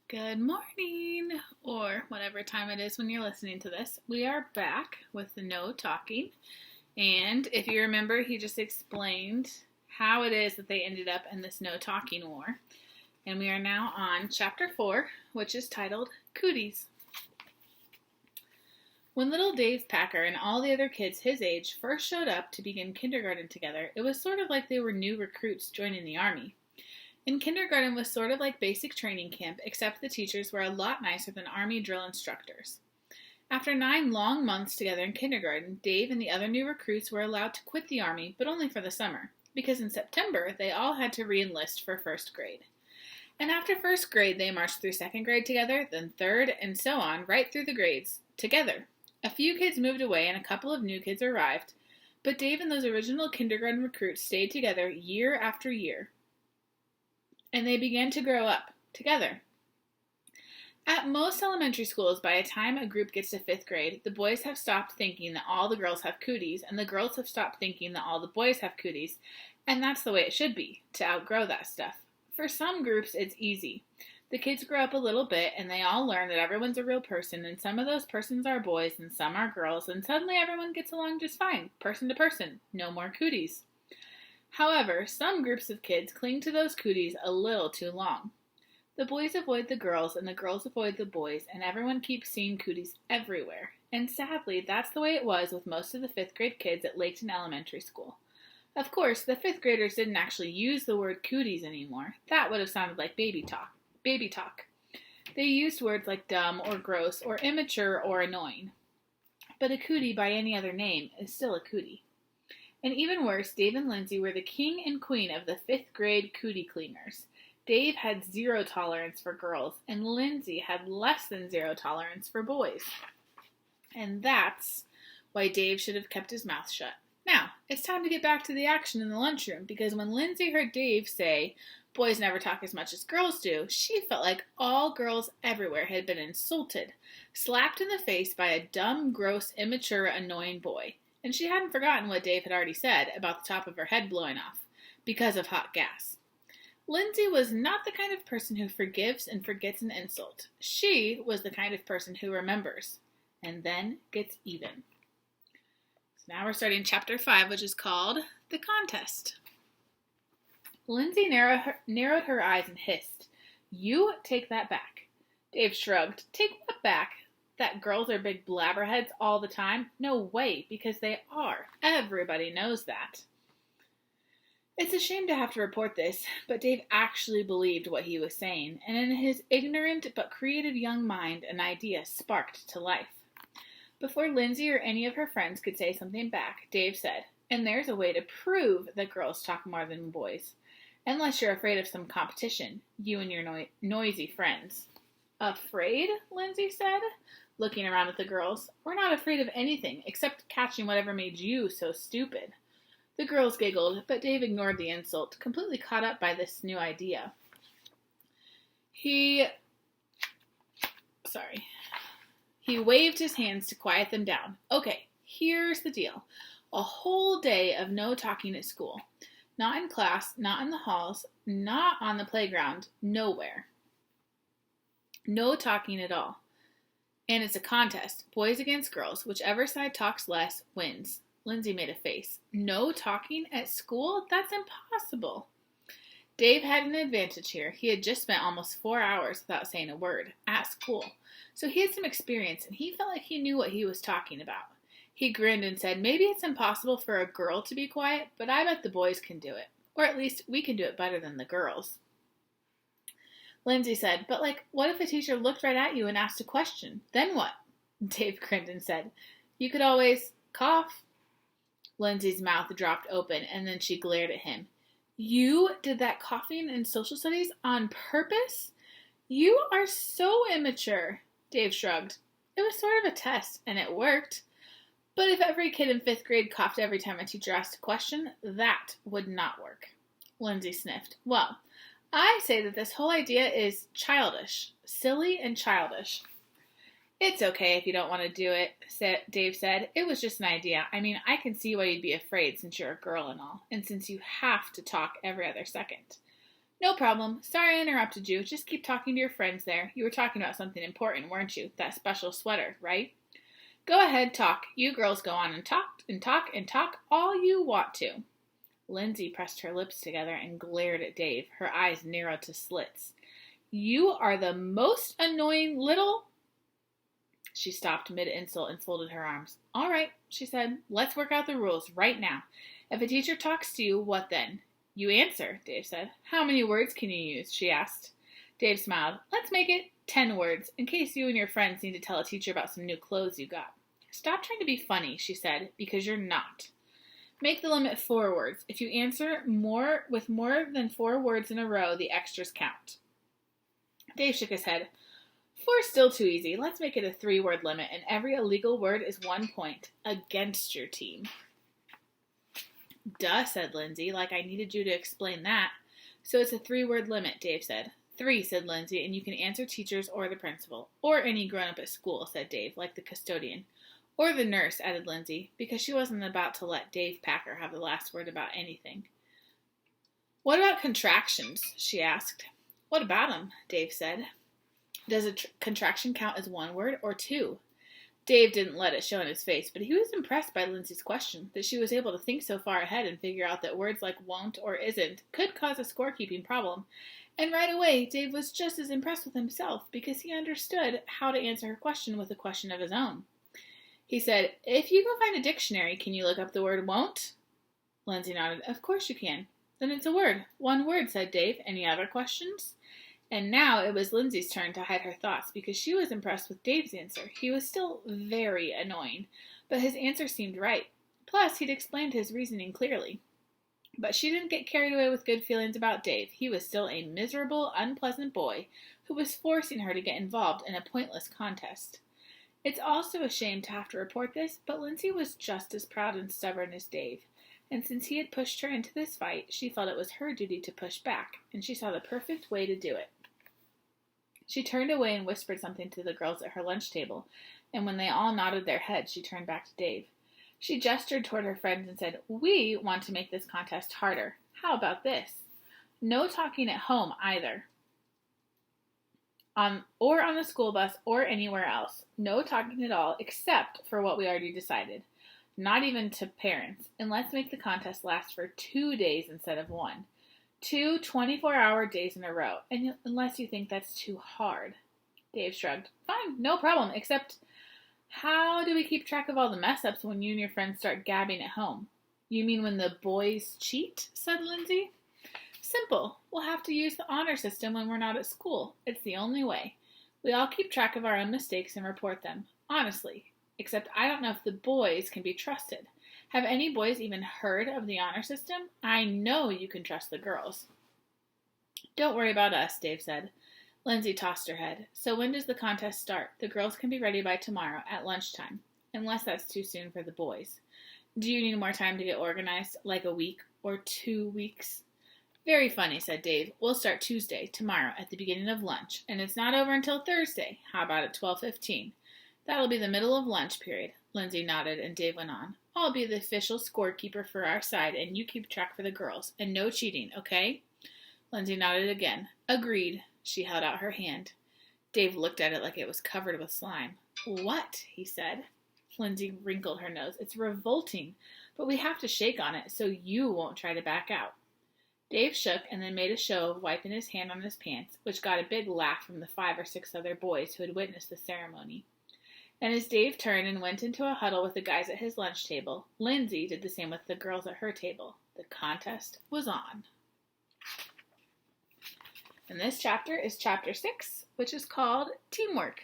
Good morning, or whatever time it is when you're listening to this. We are back with the no talking. And if you remember, he just explained how it is that they ended up in this no talking war. And we are now on chapter 4, which is titled Cooties. When little Dave Packer and all the other kids his age first showed up to begin kindergarten together, it was sort of like they were new recruits joining the army. And kindergarten was sort of like basic training camp, except the teachers were a lot nicer than Army drill instructors. After 9 long months together in kindergarten, Dave and the other new recruits were allowed to quit the Army, but only for the summer, because in September they all had to re-enlist for first grade. And after first grade, they marched through second grade together, then third, and so on, right through the grades, together. A few kids moved away and a couple of new kids arrived, but Dave and those original kindergarten recruits stayed together year after year. And they began to grow up together. At most elementary schools, by the time a group gets to 5th grade, the boys have stopped thinking that all the girls have cooties, and the girls have stopped thinking that all the boys have cooties, and that's the way it should be, to outgrow that stuff. For some groups, it's easy. The kids grow up a little bit, and they all learn that everyone's a real person, and some of those persons are boys, and some are girls, and suddenly everyone gets along just fine, person to person, no more cooties. However, some groups of kids cling to those cooties a little too long. The boys avoid the girls, and the girls avoid the boys, and everyone keeps seeing cooties everywhere. And sadly, that's the way it was with most of the 5th grade kids at Laketon Elementary School. Of course, the 5th graders didn't actually use the word cooties anymore. That would have sounded like baby talk. They used words like dumb or gross or immature or annoying. But a cootie by any other name is still a cootie. And even worse, Dave and Lindsay were the king and queen of the 5th grade cootie cleaners. Dave had 0 tolerance for girls, and Lindsay had less than 0 tolerance for boys. And that's why Dave should have kept his mouth shut. Now, it's time to get back to the action in the lunchroom, because when Lindsay heard Dave say, "Boys never talk as much as girls do," she felt like all girls everywhere had been insulted, slapped in the face by a dumb, gross, immature, annoying boy. And she hadn't forgotten what Dave had already said about the top of her head blowing off, because of hot gas. Lindsay was not the kind of person who forgives and forgets an insult. She was the kind of person who remembers, and then gets even. So now we're starting chapter 5, which is called The Contest. Lindsay narrowed her eyes and hissed, "You take that back." Dave shrugged. "Take what back? That girls are big blabberheads all the time? No way, because they are. Everybody knows that." It's a shame to have to report this, but Dave actually believed what he was saying, and in his ignorant but creative young mind, an idea sparked to life. Before Lindsay or any of her friends could say something back, Dave said, "And there's a way to prove that girls talk more than boys. Unless you're afraid of some competition, you and your noisy friends." "Afraid?" Lindsay said, looking around at the girls. "We're not afraid of anything, except catching whatever made you so stupid." The girls giggled, but Dave ignored the insult, completely caught up by this new idea. He waved his hands to quiet them down. "Okay, here's the deal. A whole day of no talking at school. Not in class, not in the halls, not on the playground, nowhere. No talking at all. And it's a contest, boys against girls. Whichever side talks less wins." Lindsay made a face. "No talking at school? That's impossible." Dave had an advantage here. He had just spent almost 4 hours without saying a word at school. So he had some experience, and he felt like he knew what he was talking about. He grinned and said, "Maybe it's impossible for a girl to be quiet, but I bet the boys can do it. Or at least we can do it better than the girls." Lindsay said, "But what if a teacher looked right at you and asked a question? Then what?" Dave grinned and said, "You could always cough." Lindsay's mouth dropped open, and then she glared at him. "You did that coughing in social studies on purpose? You are so immature." Dave shrugged. "It was sort of a test, and it worked. But if every kid in 5th grade coughed every time a teacher asked a question, that would not work." Lindsay sniffed. "Well, I say that this whole idea is childish. Silly and childish." "It's okay if you don't want to do it," Dave said. "It was just an idea. I mean, I can see why you'd be afraid since you're a girl and all, and since you have to talk every other second." No problem. Sorry I interrupted you. Just keep talking to your friends there. You were talking about something important, weren't you? That special sweater, right? Go ahead, talk. You girls go on and talk and talk and talk all you want to. Lindsay pressed her lips together and glared at Dave, her eyes narrowed to slits. You are the most annoying little... She stopped mid-insult and folded her arms. All right, she said. Let's work out the rules right now. If a teacher talks to you, what then? You answer, Dave said. How many words can you use? She asked. Dave smiled. Let's make it 10 words, in case you and your friends need to tell a teacher about some new clothes you got. Stop trying to be funny, she said, because you're not. Make the limit 4 words. If you answer with more than 4 words in a row, the extras count. Dave shook his head. 4's still too easy. Let's make it a 3-word limit, and every illegal word is 1 point against your team. Duh, said Lindsay, like I needed you to explain that. So it's a 3-word limit, Dave said. 3, said Lindsay, and you can answer teachers or the principal. Or any grown-up at school, said Dave, like the custodian. Or the nurse, added Lindsay, because she wasn't about to let Dave Packer have the last word about anything. What about contractions? She asked. What about them? Dave said. Does a contraction count as 1 word or 2? Dave didn't let it show in his face, but he was impressed by Lindsay's question, that she was able to think so far ahead and figure out that words like won't or isn't could cause a scorekeeping problem. And right away, Dave was just as impressed with himself because he understood how to answer her question with a question of his own. He said, if you go find a dictionary, can you look up the word won't? Lindsay nodded. Of course you can. Then it's a word. 1 word, said Dave. Any other questions? And now it was Lindsay's turn to hide her thoughts because she was impressed with Dave's answer. He was still very annoying, but his answer seemed right. Plus, he'd explained his reasoning clearly. But she didn't get carried away with good feelings about Dave. He was still a miserable, unpleasant boy who was forcing her to get involved in a pointless contest. It's also a shame to have to report this, but Lindsay was just as proud and stubborn as Dave. And since he had pushed her into this fight, she felt it was her duty to push back, and she saw the perfect way to do it. She turned away and whispered something to the girls at her lunch table, and when they all nodded their heads, she turned back to Dave. She gestured toward her friends and said, We want to make this contest harder. How about this? No talking at home either. Or on the school bus or anywhere else. No talking at all except for what we already decided. Not even to parents. And let's make the contest last for 2 days instead of 1. 2 24-hour days in a row, and unless you think that's too hard. Dave shrugged. Fine, no problem, except how do we keep track of all the mess-ups when you and your friends start gabbing at home? You mean when the boys cheat? Said Lindsay. Simple. We'll have to use the honor system when we're not at school. It's the only way. We all keep track of our own mistakes and report them. Honestly. Except I don't know if the boys can be trusted. Have any boys even heard of the honor system? I know you can trust the girls. Don't worry about us, Dave said. Lindsay tossed her head. So when does the contest start? The girls can be ready by tomorrow at lunchtime, unless that's too soon for the boys. Do you need more time to get organized, like a week or 2 weeks? Very funny, said Dave. We'll start Tuesday, tomorrow, at the beginning of lunch, and it's not over until Thursday. How about at 12:15? That'll be the middle of lunch period. Lindsay nodded, and Dave went on. I'll be the official scorekeeper for our side, and you keep track for the girls. And no cheating, okay? Lindsay nodded again. Agreed. She held out her hand. Dave looked at it like it was covered with slime. What? He said. Lindsay wrinkled her nose. It's revolting, but we have to shake on it so you won't try to back out. Dave shook and then made a show of wiping his hand on his pants, which got a big laugh from the 5 or 6 other boys who had witnessed the ceremony. And as Dave turned and went into a huddle with the guys at his lunch table, Lindsay did the same with the girls at her table. The contest was on. And this chapter is chapter 6, which is called Teamwork.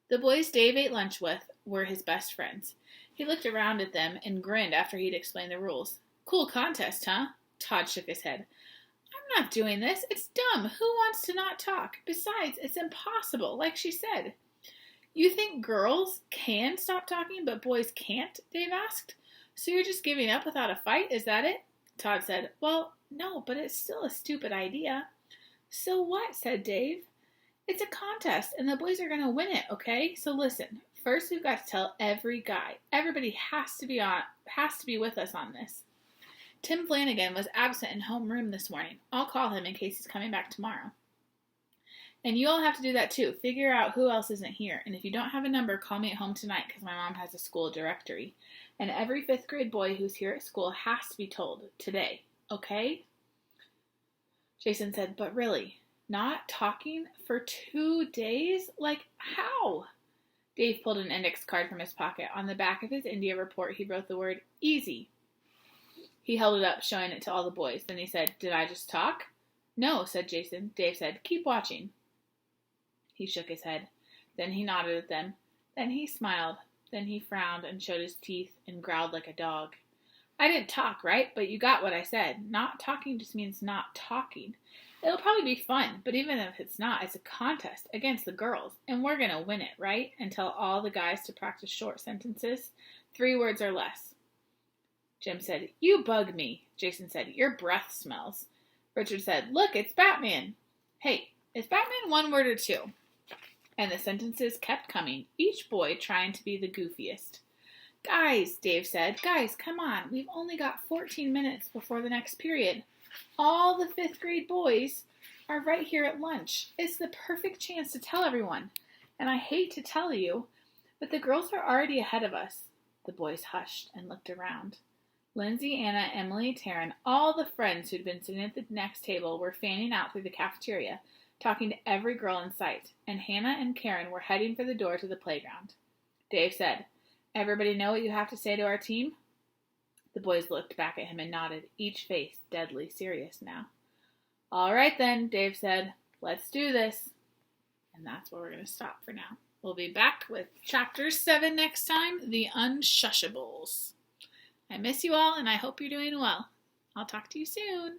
The boys Dave ate lunch with were his best friends. He looked around at them and grinned after he'd explained the rules. Cool contest, huh? Todd shook his head. I'm not doing this. It's dumb. Who wants to not talk? Besides, it's impossible, like she said. You think girls can stop talking, but boys can't? Dave asked. So you're just giving up without a fight? Is that it? Todd said, Well, no, but it's still a stupid idea. So what? Said Dave. It's a contest, and the boys are going to win it, okay? So listen. First, we've got to tell every guy. Everybody has to be with us on this. Tim Flanagan was absent in homeroom this morning. I'll call him in case he's coming back tomorrow. And you all have to do that too. Figure out who else isn't here. And if you don't have a number, call me at home tonight because my mom has a school directory. And every 5th grade boy who's here at school has to be told today. Okay? Jason said, but really, not talking for 2 days? Like, how? Dave pulled an index card from his pocket. On the back of his India report, he wrote the word easy. He held it up, showing it to all the boys. Then he said, did I just talk? No, said Jason. Dave said, keep watching. He shook his head. Then he nodded at them. Then he smiled. Then he frowned and showed his teeth and growled like a dog. I didn't talk, right? But you got what I said. Not talking just means not talking. It'll probably be fun, but even if it's not, it's a contest against the girls, and we're going to win it, right? And tell all the guys to practice short sentences, 3 words or less. Jim said, you bug me. Jason said, your breath smells. Richard said, look, it's Batman. Hey, is Batman 1 word or 2? And the sentences kept coming, each boy trying to be the goofiest. Guys, Dave said, guys, come on. We've only got 14 minutes before the next period. All the 5th grade boys are right here at lunch. It's the perfect chance to tell everyone. And I hate to tell you, but the girls are already ahead of us. The boys hushed and looked around. Lindsay, Anna, Emily, Taryn, all the friends who'd been sitting at the next table were fanning out through the cafeteria, talking to every girl in sight, and Hannah and Karen were heading for the door to the playground. Dave said, everybody know what you have to say to our team? The boys looked back at him and nodded, each face deadly serious now. All right then, Dave said, let's do this. And that's where we're going to stop for now. We'll be back with Chapter 7 next time, The Unshushables. I miss you all, and I hope you're doing well. I'll talk to you soon.